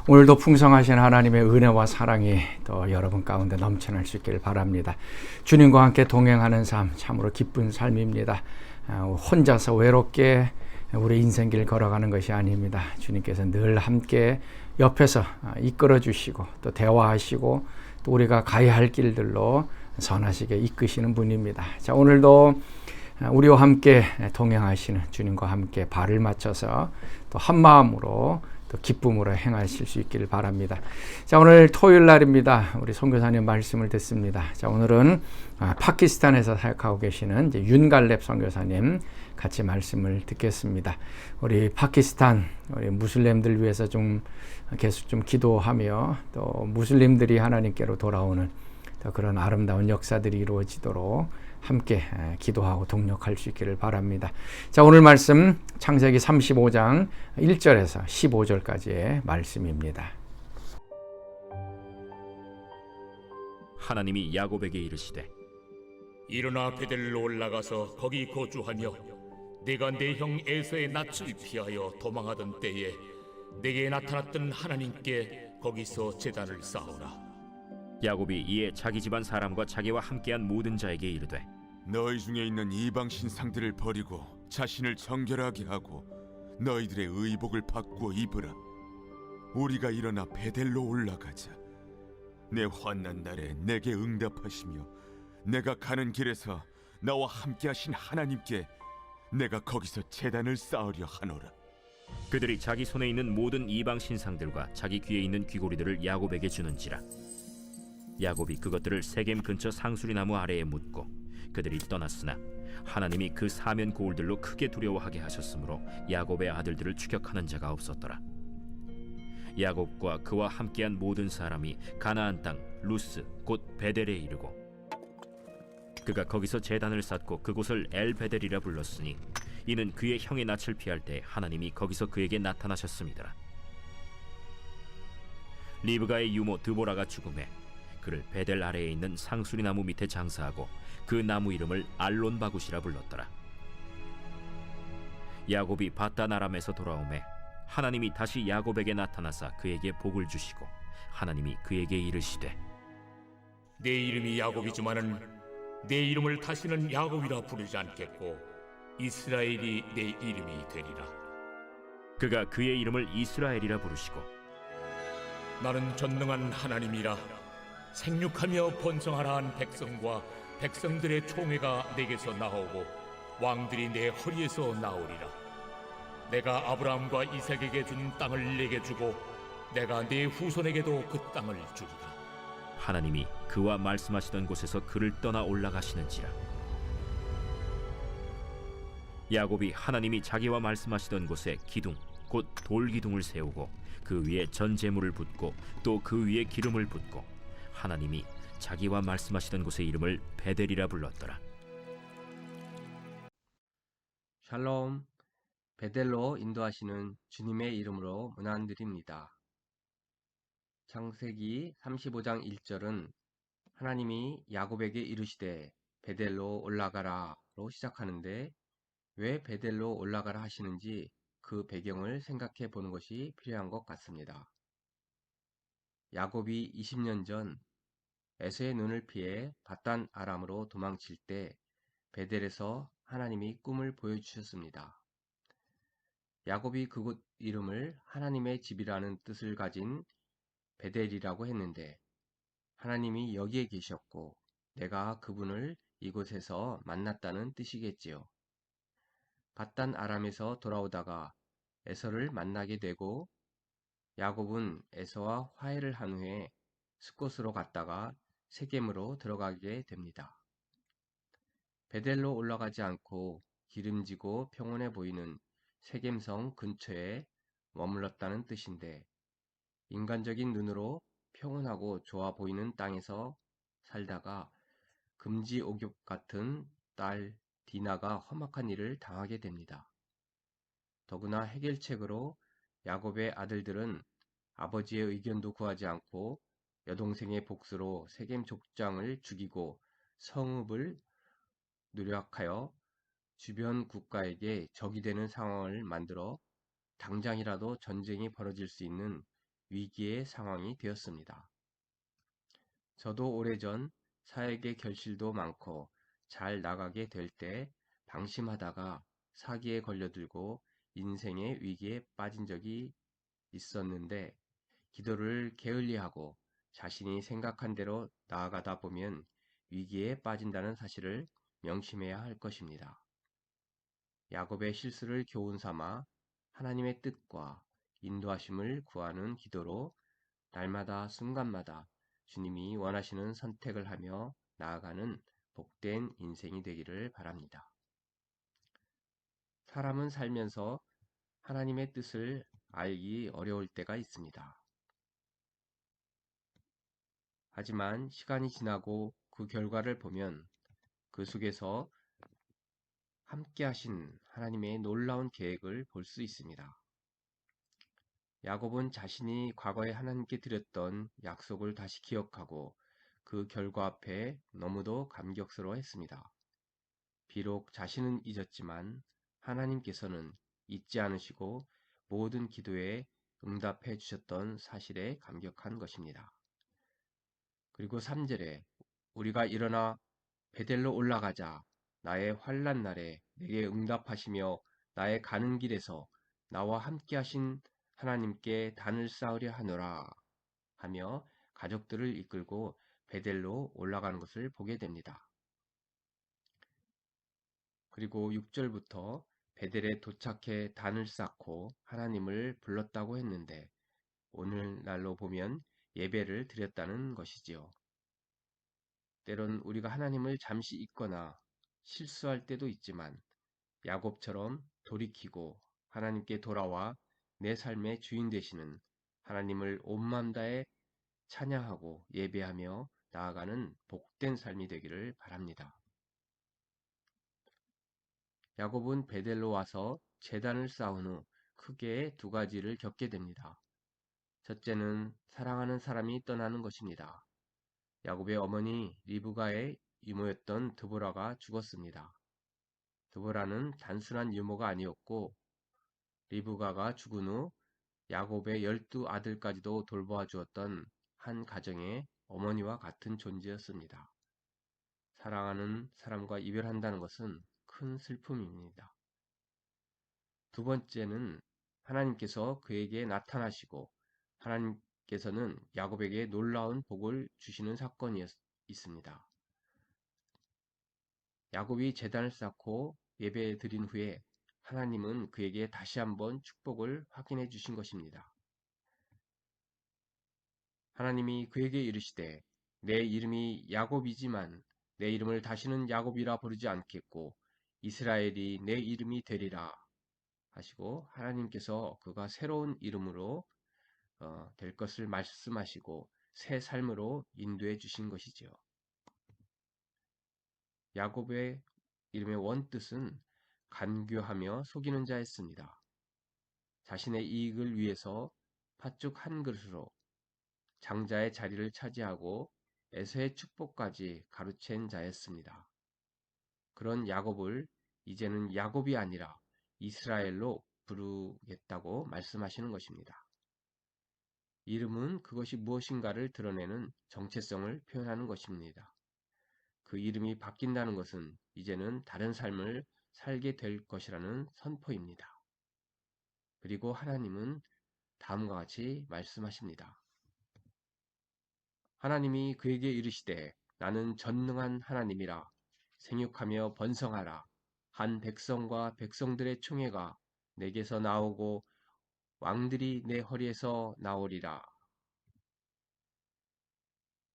오늘도 풍성하신 하나님의 은혜와 사랑이 또 여러분 가운데 넘쳐날 수 있기를 바랍니다. 주님과 함께 동행하는 삶 참으로 기쁜 삶입니다. 혼자서 외롭게 우리 인생길 걸어가는 것이 아닙니다. 주님께서 늘 함께 옆에서 이끌어 주시고 또 대화하시고 또 우리가 가야 할 길들로 선하시게 이끄시는 분입니다. 자, 오늘도 우리와 함께 동행하시는 주님과 함께 발을 맞춰서 또 한마음으로 또 기쁨으로 행하실 수 있기를 바랍니다. 자, 오늘 토요일 날입니다. 우리 선교사님 말씀을 듣습니다. 자, 오늘은 파키스탄에서 사역하고 계시는 이제 윤갈렙 선교사님 같이 말씀을 듣겠습니다. 우리 파키스탄 우리 무슬림들 위해서 좀 계속 좀 기도하며 또 무슬림들이 하나님께로 돌아오는 또 그런 아름다운 역사들이 이루어지도록 함께 기도하고 동력할 수 있기를 바랍니다. 자, 오늘 말씀 창세기 35장 1절에서 15절까지의 말씀입니다. 하나님이 야곱에게 이르시되 일어나 베델로 올라가서 거기 거주하며 내가 내 형 에서의 낯을 피하여 도망하던 때에 내게 나타났던 하나님께 거기서 제단을 쌓으라. 야곱이 이에 자기 집안 사람과 자기와 함께한 모든 자에게 이르되 너희 중에 있는 이방 신상들을 버리고 자신을 정결하게 하고 너희들의 의복을 바꾸어 입으라. 우리가 일어나 베델로 올라가자. 내 환난 날에 내게 응답하시며 내가 가는 길에서 나와 함께하신 하나님께 내가 거기서 제단을 쌓으려 하노라. 그들이 자기 손에 있는 모든 이방 신상들과 자기 귀에 있는 귀고리들을 야곱에게 주는지라. 야곱이 그것들을 세겜 근처 상수리 나무 아래에 묻고 그들이 떠났으나 하나님이 그 사면 고울들로 크게 두려워하게 하셨으므로 야곱의 아들들을 추격하는 자가 없었더라. 야곱과 그와 함께한 모든 사람이 가나안 땅 루스 곧 베델에 이르고 그가 거기서 제단을 쌓고 그곳을 엘베델이라 불렀으니 이는 그의 형의 낯을 피할 때 하나님이 거기서 그에게 나타나셨음이더라. 리브가의 유모 드보라가 죽음에 그를 베델 아래에 있는 상수리 나무 밑에 장사하고 그 나무 이름을 알론바굿이라 불렀더라. 야곱이 밧단 아람에서 돌아오매 하나님이 다시 야곱에게 나타나사 그에게 복을 주시고 하나님이 그에게 이르시되 내 이름이 야곱이지만은 내 이름을 다시는 야곱이라 부르지 않겠고 이스라엘이 내 이름이 되리라. 그가 그의 이름을 이스라엘이라 부르시고 나는 전능한 하나님이라. 생육하며 번성하라 한 백성과 백성들의 총회가 내게서 나오고 왕들이 내 허리에서 나오리라. 내가 아브라함과 이삭에게 준 땅을 내게 주고 내가 네 후손에게도 그 땅을 주리라. 하나님이 그와 말씀하시던 곳에서 그를 떠나 올라가시는지라. 야곱이 하나님이 자기와 말씀하시던 곳에 기둥 곧 돌기둥을 세우고 그 위에 전 제물을 붓고 또 그 위에 기름을 붓고 하나님이 자기와 말씀하시던 곳의 이름을 베델이라 불렀더라. 샬롬, 베델로 인도하시는 주님의 이름으로 문안드립니다. 창세기 35장 1절은 하나님이 야곱에게 이르시되 베델로 올라가라로 시작하는데 왜 베델로 올라가라 하시는지 그 배경을 생각해 보는 것이 필요한 것 같습니다. 야곱이 20년 전 에서의 눈을 피해 밧단 아람으로 도망칠 때 베델에서 하나님이 꿈을 보여주셨습니다. 야곱이 그곳 이름을 하나님의 집이라는 뜻을 가진 베델이라고 했는데 하나님이 여기에 계셨고 내가 그분을 이곳에서 만났다는 뜻이겠지요. 밧단 아람에서 돌아오다가 에서를 만나게 되고 야곱은 에서와 화해를 한 후에 스콧으로 갔다가 세겜으로 들어가게 됩니다. 베델로 올라가지 않고 기름지고 평온해 보이는 세겜성 근처에 머물렀다는 뜻인데 인간적인 눈으로 평온하고 좋아 보이는 땅에서 살다가 금지옥엽 같은 딸 디나가 험악한 일을 당하게 됩니다. 더구나 해결책으로 야곱의 아들들은 아버지의 의견도 구하지 않고 여동생의 복수로 세겜 족장을 죽이고 성읍을 누락하여 주변 국가에게 적이 되는 상황을 만들어 당장이라도 전쟁이 벌어질 수 있는 위기의 상황이 되었습니다. 저도 오래전 사역의 결실도 많고 잘 나가게 될 때 방심하다가 사기에 걸려들고 인생의 위기에 빠진 적이 있었는데, 기도를 게을리하고 자신이 생각한 대로 나아가다 보면 위기에 빠진다는 사실을 명심해야 할 것입니다. 야곱의 실수를 교훈 삼아 하나님의 뜻과 인도하심을 구하는 기도로 날마다 순간마다 주님이 원하시는 선택을 하며 나아가는 복된 인생이 되기를 바랍니다. 사람은 살면서 하나님의 뜻을 알기 어려울 때가 있습니다. 하지만 시간이 지나고 그 결과를 보면 그 속에서 함께 하신 하나님의 놀라운 계획을 볼 수 있습니다. 야곱은 자신이 과거에 하나님께 드렸던 약속을 다시 기억하고 그 결과 앞에 너무도 감격스러워했습니다. 비록 자신은 잊었지만 하나님께서는 잊지 않으시고 모든 기도에 응답해 주셨던 사실에 감격한 것입니다. 그리고 3절에 우리가 일어나 베델로 올라가자. 나의 환난 날에 내게 응답하시며 나의 가는 길에서 나와 함께 하신 하나님께 단을 쌓으려 하노라 하며 가족들을 이끌고 베델로 올라가는 것을 보게 됩니다. 그리고 6절부터 베델에 도착해 단을 쌓고 하나님을 불렀다고 했는데, 오늘날로 보면 예배를 드렸다는 것이지요. 때론 우리가 하나님을 잠시 잊거나 실수할 때도 있지만 야곱처럼 돌이키고 하나님께 돌아와 내 삶의 주인 되시는 하나님을 온 마음 다해 찬양하고 예배하며 나아가는 복된 삶이 되기를 바랍니다. 야곱은 베델로 와서 제단을 쌓은 후 크게 두 가지를 겪게 됩니다. 첫째는 사랑하는 사람이 떠나는 것입니다. 야곱의 어머니 리브가의 이모였던 드보라가 죽었습니다. 드보라는 단순한 유모가 아니었고 리브가가 죽은 후 야곱의 12아들까지도 돌보아 주었던 한 가정의 어머니와 같은 존재였습니다. 사랑하는 사람과 이별한다는 것은 큰 슬픔입니다. 두 번째는 하나님께서 그에게 나타나시고 하나님께서는 야곱에게 놀라운 복을 주시는 사건이 있습니다. 야곱이 제단을 쌓고 예배 드린 후에 하나님은 그에게 다시 한번 축복을 확인해 주신 것입니다. 하나님이 그에게 이르시되 내 이름이 야곱이지만 내 이름을 다시는 야곱이라 부르지 않겠고 이스라엘이 내 이름이 되리라 하시고, 하나님께서 그가 새로운 이름으로 될 것을 말씀하시고 새 삶으로 인도해 주신 것이지요. 야곱의 이름의 원뜻은 간교하며 속이는 자였습니다. 자신의 이익을 위해서 팥죽 한 그릇으로 장자의 자리를 차지하고 에서의 축복까지 가로챈 자였습니다. 그런 야곱을 이제는 야곱이 아니라 이스라엘로 부르겠다고 말씀하시는 것입니다. 이름은 그것이 무엇인가를 드러내는 정체성을 표현하는 것입니다. 그 이름이 바뀐다는 것은 이제는 다른 삶을 살게 될 것이라는 선포입니다. 그리고 하나님은 다음과 같이 말씀하십니다. 하나님이 그에게 이르시되 나는 전능한 하나님이라. 생육하며 번성하라. 한 백성과 백성들의 총회가 내게서 나오고 왕들이 내 허리에서 나오리라.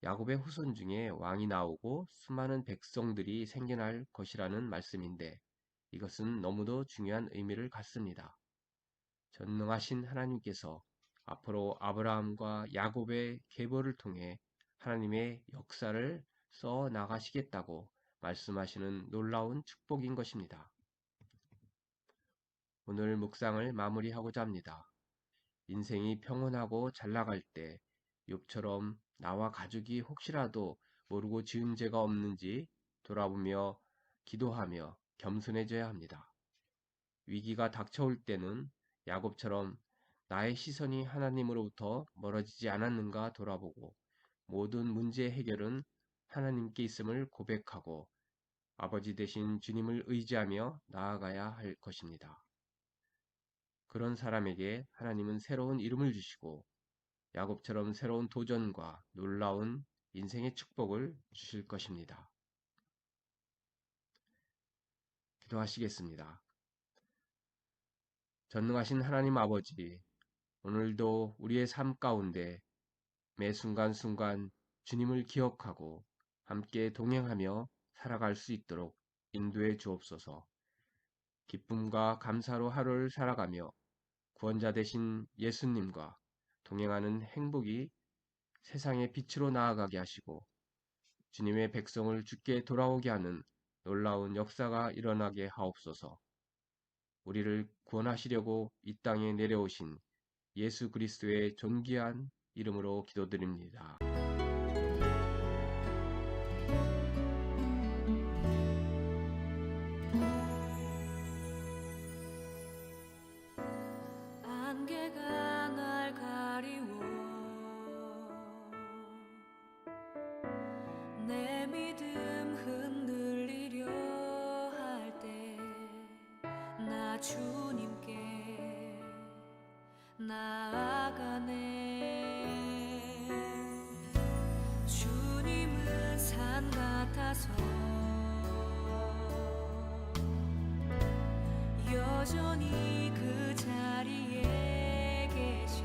야곱의 후손 중에 왕이 나오고 수많은 백성들이 생겨날 것이라는 말씀인데, 이것은 너무도 중요한 의미를 갖습니다. 전능하신 하나님께서 앞으로 아브라함과 야곱의 계보를 통해 하나님의 역사를 써 나가시겠다고 말씀하시는 놀라운 축복인 것입니다. 오늘 묵상을 마무리하고자 합니다. 인생이 평온하고 잘 나갈 때 욥처럼 나와 가족이 혹시라도 모르고 지은 죄가 없는지 돌아보며 기도하며 겸손해져야 합니다. 위기가 닥쳐올 때는 야곱처럼 나의 시선이 하나님으로부터 멀어지지 않았는가 돌아보고 모든 문제 해결은 하나님께 있음을 고백하고 아버지 되신 주님을 의지하며 나아가야 할 것입니다. 그런 사람에게 하나님은 새로운 이름을 주시고 야곱처럼 새로운 도전과 놀라운 인생의 축복을 주실 것입니다. 기도하시겠습니다. 전능하신 하나님 아버지, 오늘도 우리의 삶 가운데 매 순간순간 주님을 기억하고 함께 동행하며 살아갈 수 있도록 인도해 주옵소서. 기쁨과 감사로 하루를 살아가며 구원자 되신 예수님과 동행하는 행복이 세상의 빛으로 나아가게 하시고 주님의 백성을 주께 돌아오게 하는 놀라운 역사가 일어나게 하옵소서. 우리를 구원하시려고 이 땅에 내려오신 예수 그리스도의 존귀한 이름으로 기도드립니다. 안개가 날 가리워 내 믿음 흔들리려 할 때 나 주님께 나아가네. 주님은 산 같아서 여전히 그 자리에 계셔